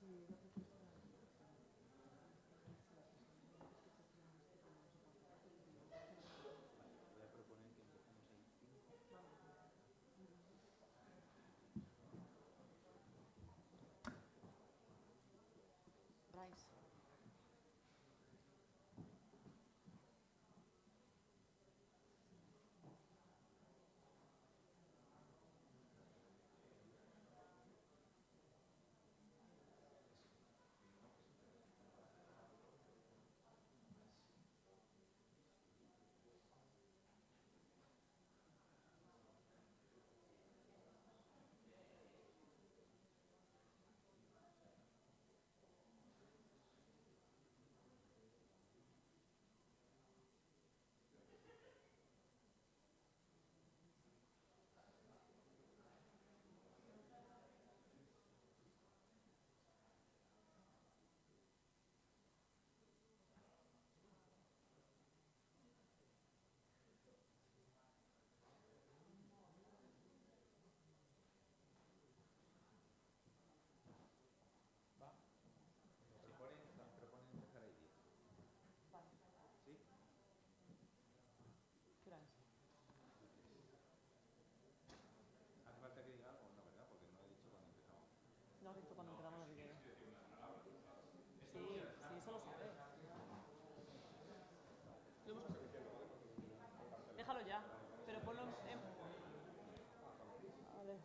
Voy a proponer que empecemos ahí 5. Bryce. Proponen empezar ahí 10. Vale. ¿Sí? ¿Qué hora es? ¿Hace falta que diga algo? No, ¿verdad? Porque no he dicho cuando empezamos. No has dicho cuando empezamos el vídeo. Sí, eso lo sabe. Lo hemos... Déjalo ya, pero ponlo en... A ver.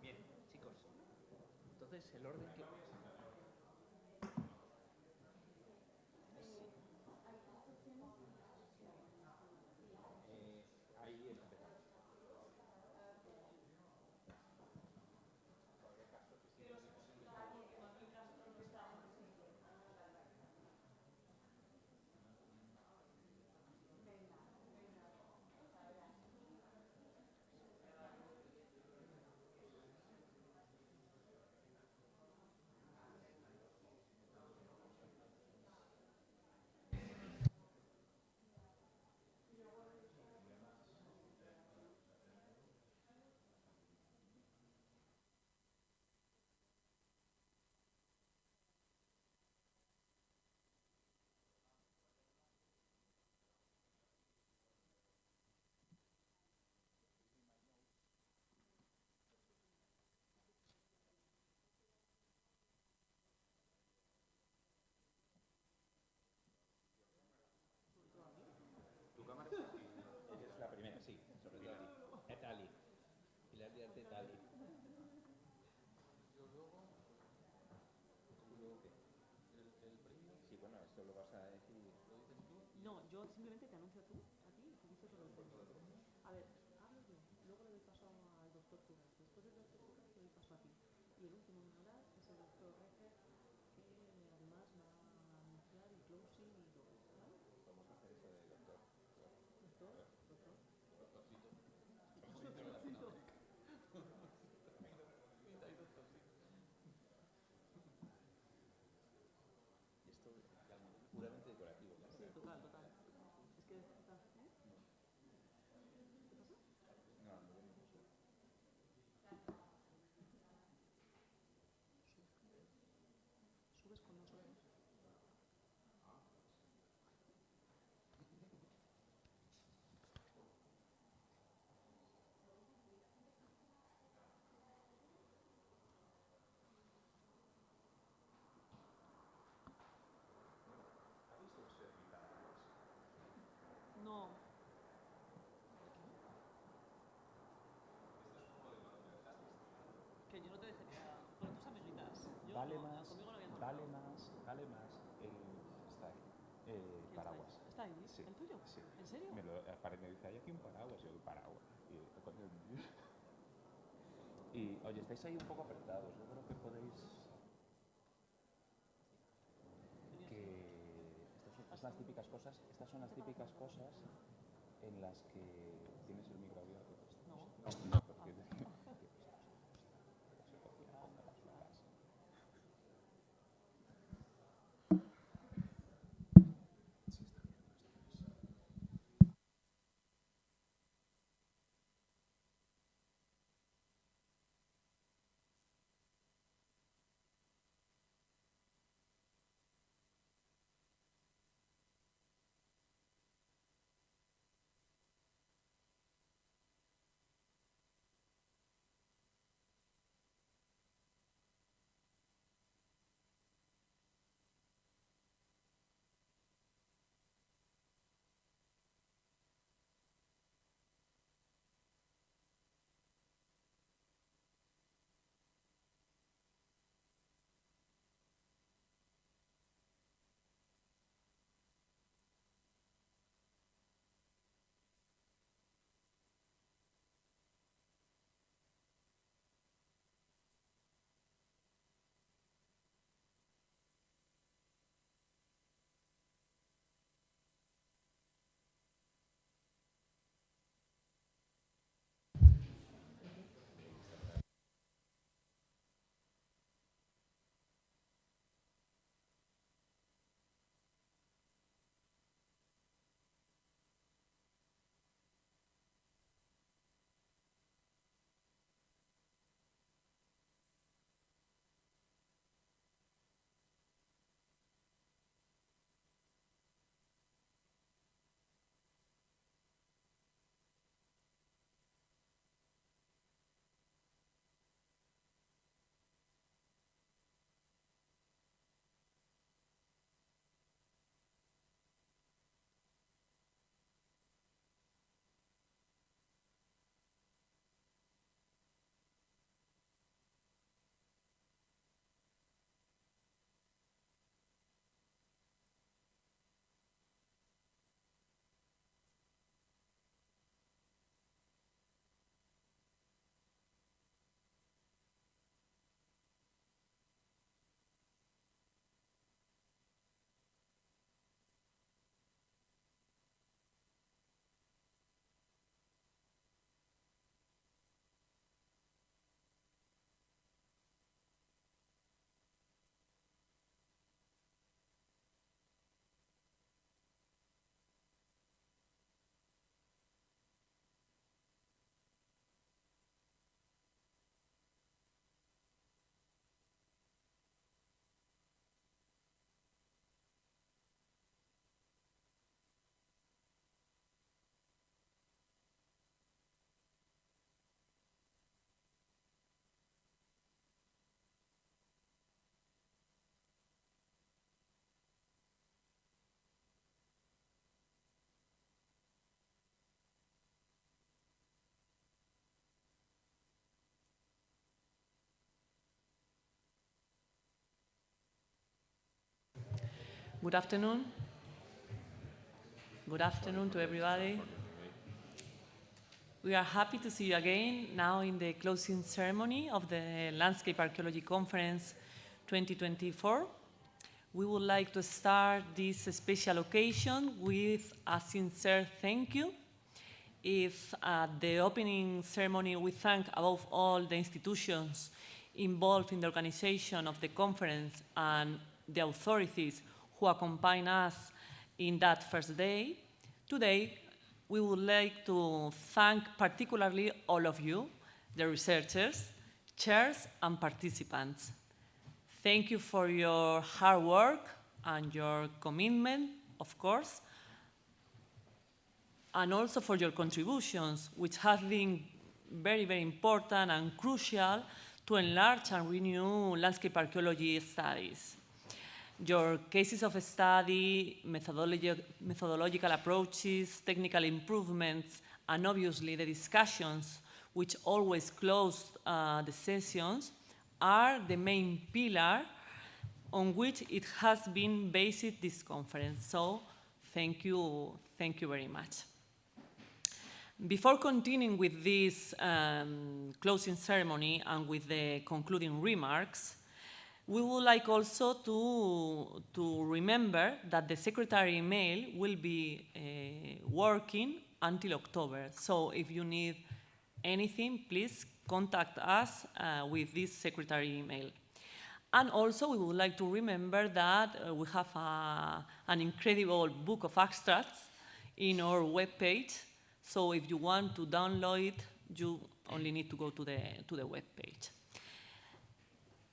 Bien, chicos. Entonces, el orden que... ahí empezamos. ¿Tu cámara? Es la primera, sí, sobre todo aquí. Es Ali. Y las días de Tali. Yo luego... ¿Tú luego qué? ¿El premio? Sí, bueno, esto lo vas a decir... ¿Lo dices tú? No, yo simplemente te anuncio tú, a ti, y te dice todo el mundo. A ver, hablo yo, luego le doy paso al doctor Curas, después del doctor Curas le doy paso a ti. Y el último en hablar es el doctor Recker, que además va a anunciar el closing y todo esto, ¿vale? Vamos a hacer eso de doctor. Doctor. Doctorcito. Doctorcito. Esto es puramente decorativo. Sí, total. Es que... ¿eh? ¿Qué pasa? No, no venimos. Subes con nosotros. ¿Habéis hecho certificados? No. Que yo no te dejé nada. Por tus amiguitas. Yo Vale no, más, conmigo no había vale más. Está ahí. Paraguas. ¿Está ahí? Sí. ¿El tuyo? Sí. ¿En serio? Me dice, hay aquí un paraguas. Y yo, paraguas. Y, oye, estáis ahí un poco apretados. Yo creo que podéis... Estas son las típicas cosas en las que tienes el micro abierto. No. No, porque... Good afternoon. Good afternoon to everybody. We are happy to see you again now in the closing ceremony of the Landscape Archaeology Conference 2024. We would like to start this special occasion with a sincere thank you. If at the opening ceremony we thank above all the institutions involved in the organization of the conference and the authorities who accompany us in that first day, today we would like to thank particularly all of you, the researchers, chairs, and participants. Thank you for your hard work and your commitment, of course, and also for your contributions, which have been very, very important and crucial to enlarge and renew landscape archaeology studies. Your cases of study, methodological approaches, technical improvements, and obviously the discussions which always close the sessions are the main pillar on which it has been based this conference. So thank you very much. Before continuing with this closing ceremony and with the concluding remarks, we would like also to remember that the secretary email will be working until October. So if you need anything, please contact us with this secretary email. And also we would like to remember that we have an incredible book of abstracts in our webpage. So if you want to download it, you only need to go to the webpage.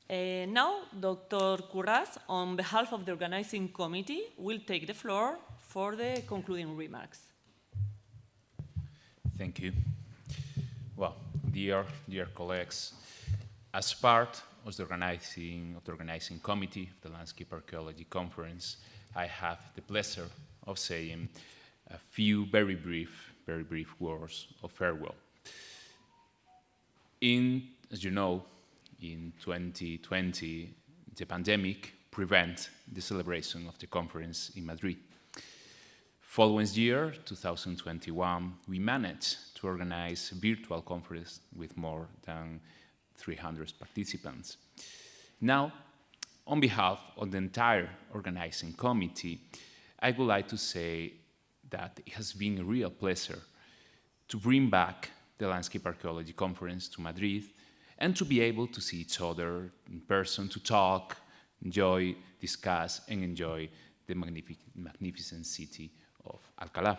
Now, Dr. Curras, on behalf of the organizing committee, will take the floor for the concluding remarks. Thank you. Well, dear colleagues, as part of the organizing committee of the Landscape Archaeology Conference, I have the pleasure of saying a few very brief words of farewell. As you know, in 2020, the pandemic prevented the celebration of the conference in Madrid. Following year, 2021, we managed to organize a virtual conference with more than 300 participants. Now, on behalf of the entire organizing committee, I would like to say that it has been a real pleasure to bring back the Landscape Archaeology Conference to Madrid and to be able to see each other in person, to talk, enjoy, discuss, and enjoy the magnificent city of Alcalá.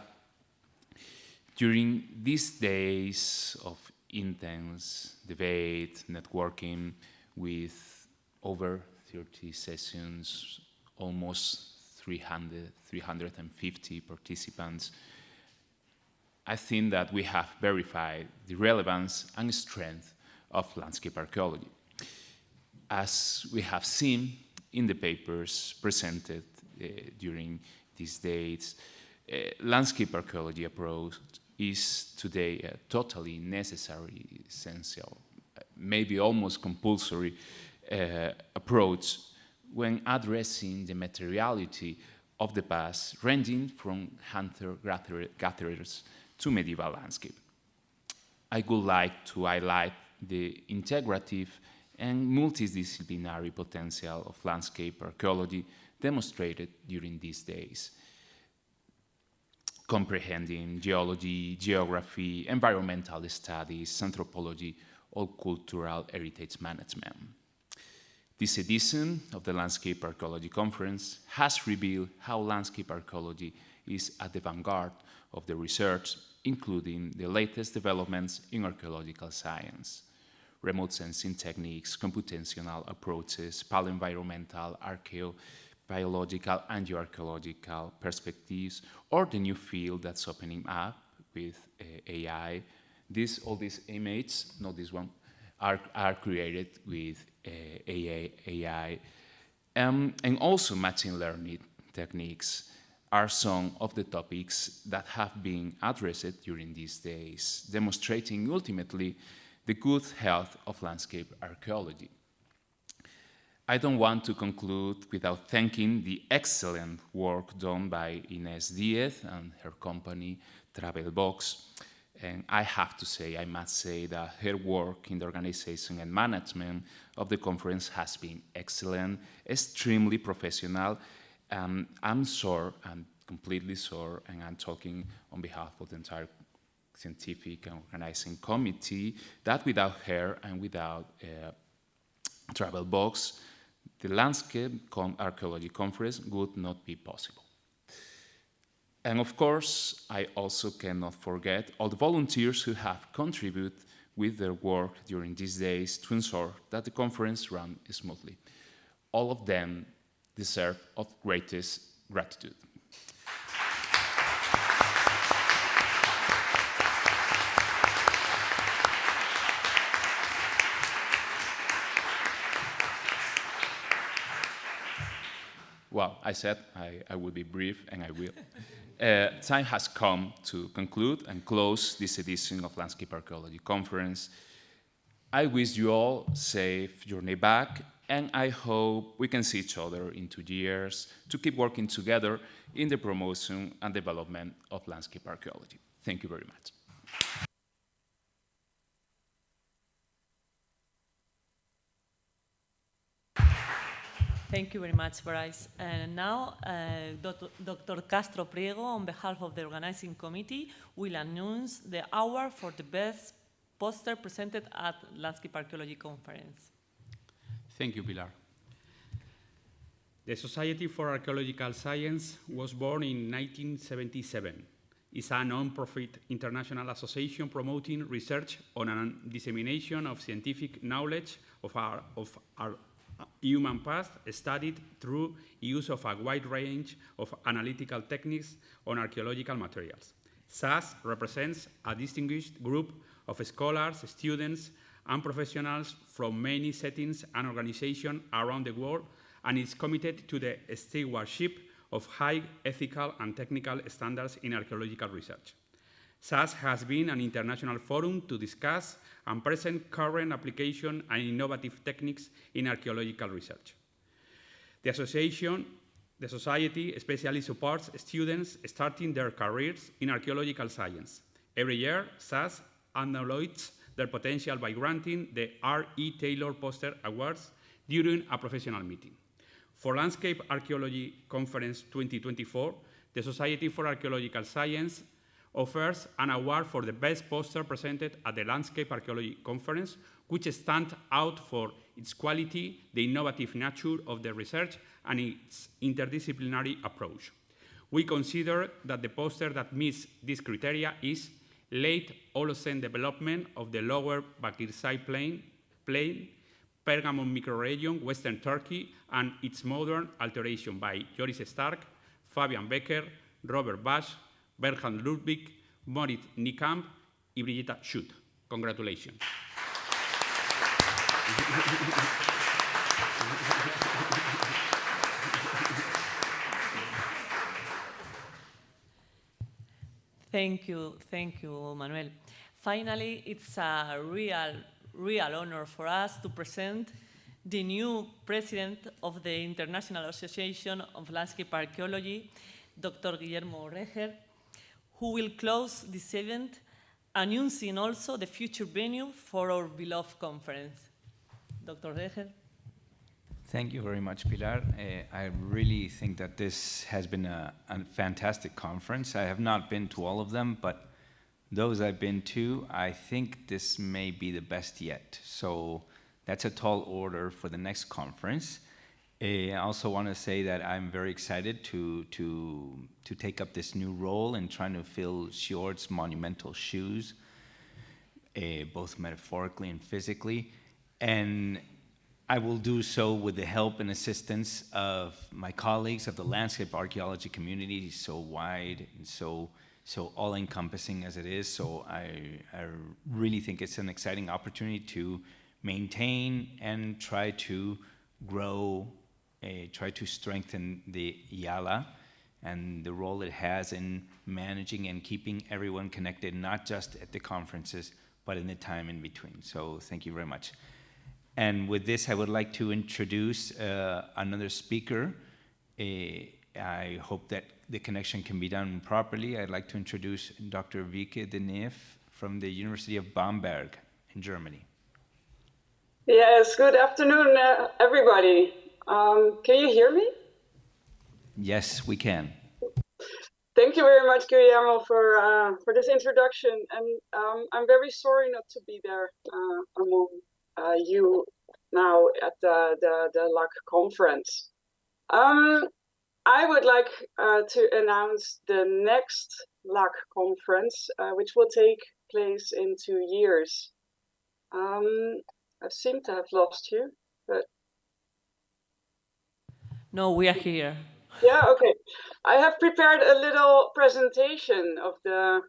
During these days of intense debate, networking, with over 30 sessions, almost 350 participants, I think that we have verified the relevance and strength of landscape archaeology. As we have seen in the papers presented during these days, landscape archaeology approach is today a totally necessary, essential, maybe almost compulsory approach when addressing the materiality of the past, ranging from hunter-gatherers to medieval landscape. I would like to highlight the integrative and multidisciplinary potential of landscape archaeology demonstrated during these days, comprehending geology, geography, environmental studies, anthropology, or cultural heritage management. This edition of the Landscape Archaeology Conference has revealed how landscape archaeology is at the vanguard of the research, including the latest developments in archaeological science, remote sensing techniques, computational approaches, paleoenvironmental, archaeobiological, and geoarchaeological perspectives, or the new field that's opening up with AI. All these images, not this one, are created with AI. And also machine learning techniques are some of the topics that have been addressed during these days, demonstrating ultimately the good health of landscape archaeology. I don't want to conclude without thanking the excellent work done by Inés Díez and her company, Travelbox. And I have to say, I must say that her work in the organization and management of the conference has been excellent, extremely professional. I'm sure, I'm completely sure, and I'm talking on behalf of the entire scientific and organizing committee, that without her and without Travelbox, the Landscape Archaeology Conference would not be possible. And of course, I also cannot forget all the volunteers who have contributed with their work during these days to ensure that the conference ran smoothly. All of them deserve of greatest gratitude. Well, I said I would be brief, and I will. Time has come to conclude and close this edition of Landscape Archaeology Conference. I wish you all safe journey back, and I hope we can see each other in 2 years to keep working together in the promotion and development of landscape archaeology. Thank you very much. Thank you very much, Bryce. And now, Dr. Castro Priego, on behalf of the organizing committee, will announce the award for the best poster presented at Landscape Archaeology Conference. Thank you, Pilar. The Society for Archaeological Science was born in 1977. It's a non-profit international association promoting research on and dissemination of scientific knowledge of our human past, studied through use of a wide range of analytical techniques on archaeological materials. SAS represents a distinguished group of scholars, students, and professionals from many settings and organizations around the world, and is committed to the stewardship of high ethical and technical standards in archaeological research. SAS has been an international forum to discuss and present current application and innovative techniques in archaeological research. The society especially supports students starting their careers in archaeological science. Every year, SAS acknowledges their potential by granting the R.E. Taylor Poster Awards during a professional meeting. For Landscape Archaeology Conference 2024, the Society for Archaeological Science offers an award for the best poster presented at the Landscape Archaeology Conference, which stands out for its quality, the innovative nature of the research, and its interdisciplinary approach. We consider that the poster that meets this criteria is Late Holocene Development of the Lower Bakirsay Plain, Pergamon Microregion, Western Turkey, and its modern alteration by Joris Stark, Fabian Becker, Robert Basch, Bertrand Ludwig, Moritz Niekamp, y Brigitta Schutt. Congratulations. Thank you, Manuel. Finally, it's a real honor for us to present the new president of the International Association of Landscape Archaeology, Dr. Guillermo Reger, who will close this event, announcing also the future venue for our beloved conference. Dr. Reger. Thank you very much, Pilar. I really think that this has been a fantastic conference. I have not been to all of them, but those I've been to, I think this may be the best yet. So that's a tall order for the next conference. I also want to say that I'm very excited to take up this new role in trying to fill Sjoerd's monumental shoes, both metaphorically and physically. And I will do so with the help and assistance of my colleagues of the landscape archaeology community, so wide and so all-encompassing as it is. So I really think it's an exciting opportunity to maintain and try to grow, try to strengthen the IALA and the role it has in managing and keeping everyone connected, not just at the conferences, but in the time in between. So thank you very much. And with this, I would like to introduce another speaker. I hope that the connection can be done properly. I'd like to introduce Dr. Wieke de Neef from the University of Bamberg in Germany. Yes, good afternoon, everybody. Can you hear me? Yes, we can. Thank you very much, Guillermo, for this introduction. And I'm very sorry not to be there among you now at the LAC conference. I would like to announce the next LAC conference, which will take place in 2 years. I seem to have lost you, but... No, we are here. Yeah, okay. I have prepared a little presentation of the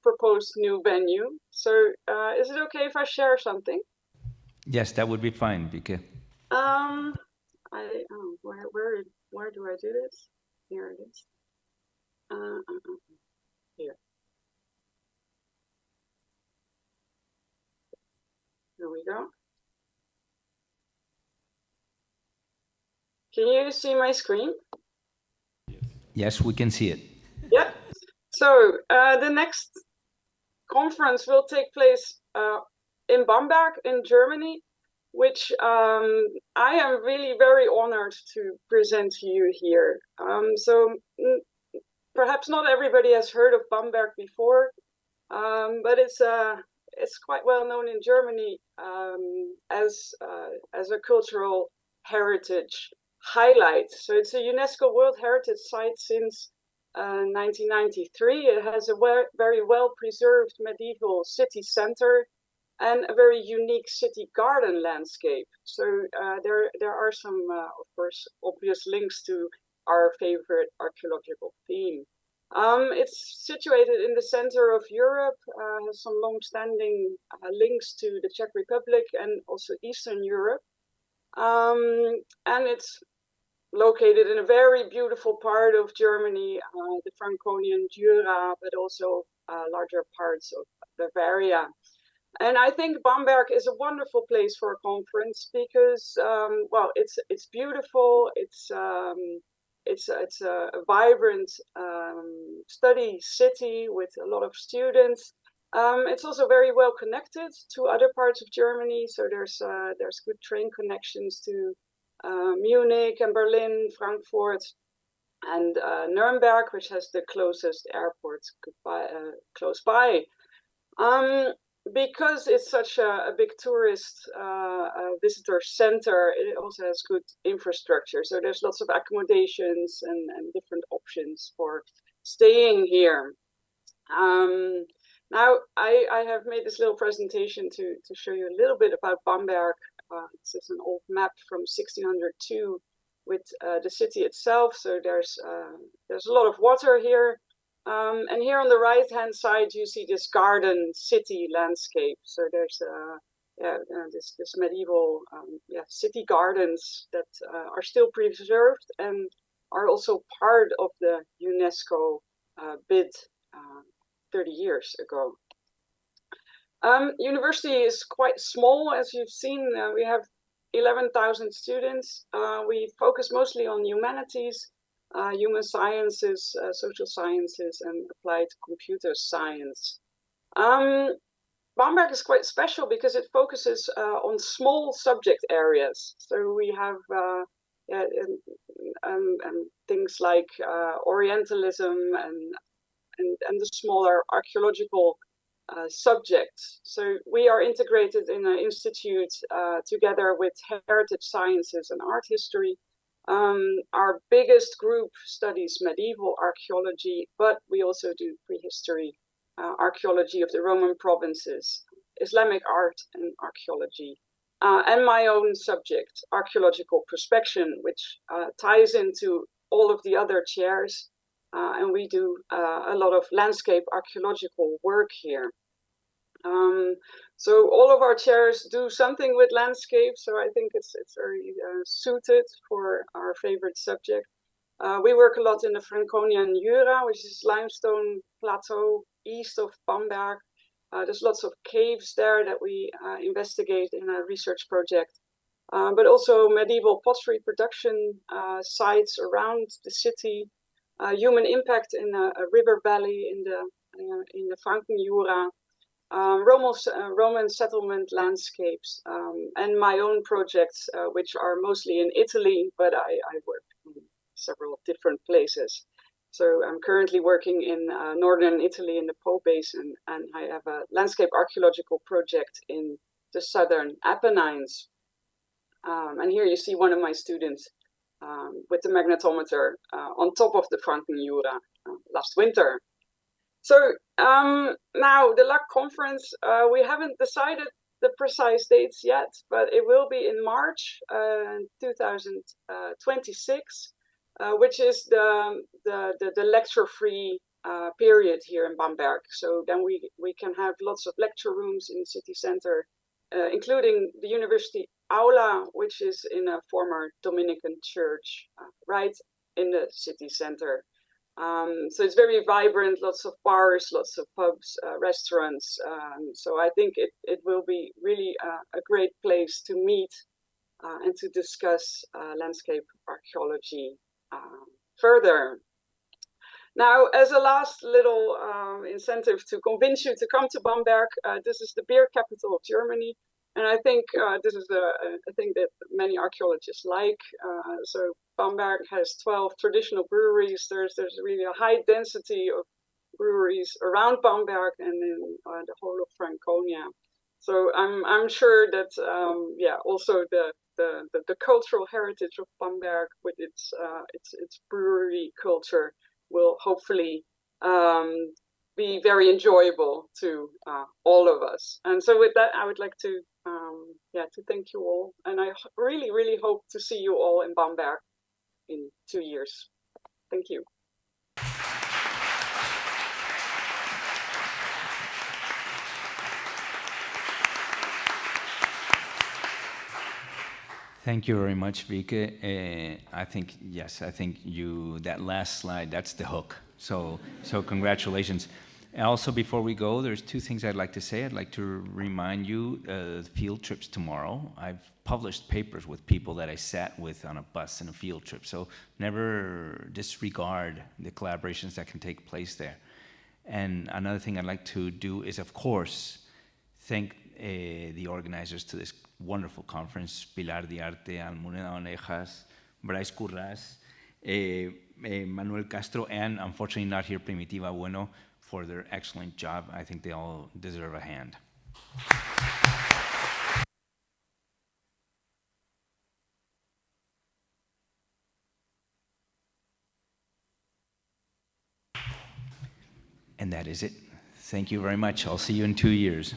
proposed new venue. So is it okay if I share something? Yes, that would be fine, Wieke. Where do I do this? Here it is. Here. Here we go. Can you see my screen? Yes, we can see it. Yeah. So the next conference will take place in Bamberg in Germany, which I am really very honored to present to you here. So perhaps not everybody has heard of Bamberg before, but it's quite well known in Germany as a cultural heritage highlight. So it's a UNESCO World Heritage Site since 1993. It has a very well preserved medieval city center and a very unique city garden landscape. So there are some, of course, obvious links to our favorite archaeological theme. It's situated in the center of Europe, has some long-standing links to the Czech Republic and also Eastern Europe. And it's located in a very beautiful part of Germany, the Franconian Jura, but also larger parts of Bavaria. And I think Bamberg is a wonderful place for a conference because, well, it's beautiful. It's a vibrant study city with a lot of students. It's also very well connected to other parts of Germany. So there's good train connections to Munich and Berlin, Frankfurt, and Nuremberg, which has the closest airport close by. Because it's such a big tourist visitor center, it also has good infrastructure. So there's lots of accommodations and different options for staying here. Now, I have made this little presentation to show you a little bit about Bamberg. This is an old map from 1602 with the city itself. So there's a lot of water here. And here on the right-hand side, you see this garden city landscape. So there's this medieval city gardens that are still preserved and are also part of the UNESCO bid 30 years ago. University is quite small, as you've seen. We have 11,000 students. We focus mostly on humanities, human sciences, social sciences, and applied computer science. Bamberg is quite special because it focuses on small subject areas. So we have things like Orientalism and the smaller archaeological subjects. So we are integrated in an institute together with heritage sciences and art history. Our biggest group studies medieval archaeology, but we also do prehistory archaeology of the Roman provinces, Islamic art and archaeology, and my own subject, archaeological prospection, which ties into all of the other chairs. And we do a lot of landscape archaeological work here. So all of our chairs do something with landscape, so I think it's very suited for our favorite subject. We work a lot in the Franconian Jura, which is limestone plateau east of Bamberg. There's lots of caves there that we investigate in a research project, but also medieval pottery production sites around the city, human impact in a river valley in the Franken-Jura, Roman settlement landscapes, and my own projects, which are mostly in Italy, but I work in several different places. So I'm currently working in northern Italy in the Po Basin, and I have a landscape archaeological project in the southern Apennines. And here you see one of my students with the magnetometer on top of the Franken-Jura last winter. So now the LAC conference, we haven't decided the precise dates yet, but it will be in March 2026. Which is the lecture-free period here in Bamberg. So then we can have lots of lecture rooms in the city center, including the university aula, which is in a former Dominican church, right in the city center. So it's very vibrant, lots of bars, lots of pubs, restaurants. So I think it will be really a great place to meet and to discuss landscape archaeology further. Now, as a last little incentive to convince you to come to Bamberg, this is the beer capital of Germany, and I think this is a thing that many archaeologists like. So Bamberg has 12 traditional breweries. There's really a high density of breweries around Bamberg and in the whole of Franconia. So I'm sure that also the cultural heritage of Bamberg with its brewery culture will hopefully be very enjoyable to all of us. And so with that, I would like to thank you all, and I really hope to see you all in Bamberg in 2 years. Thank you. Thank you very much, Vike. I think that last slide, that's the hook. So congratulations. And also, before we go, there's two things I'd like to say. I'd like to remind you field trips tomorrow. I've published papers with people that I sat with on a bus in a field trip. So never disregard the collaborations that can take place there. And another thing I'd like to do is, of course, thank the organizers to this wonderful conference, Pilar Diarte, Almuneda Onejas, Bryce Curras, Manuel Castro, and unfortunately not here, Primitiva Bueno, for their excellent job. I think they all deserve a hand. And that is it. Thank you very much. I'll see you in 2 years.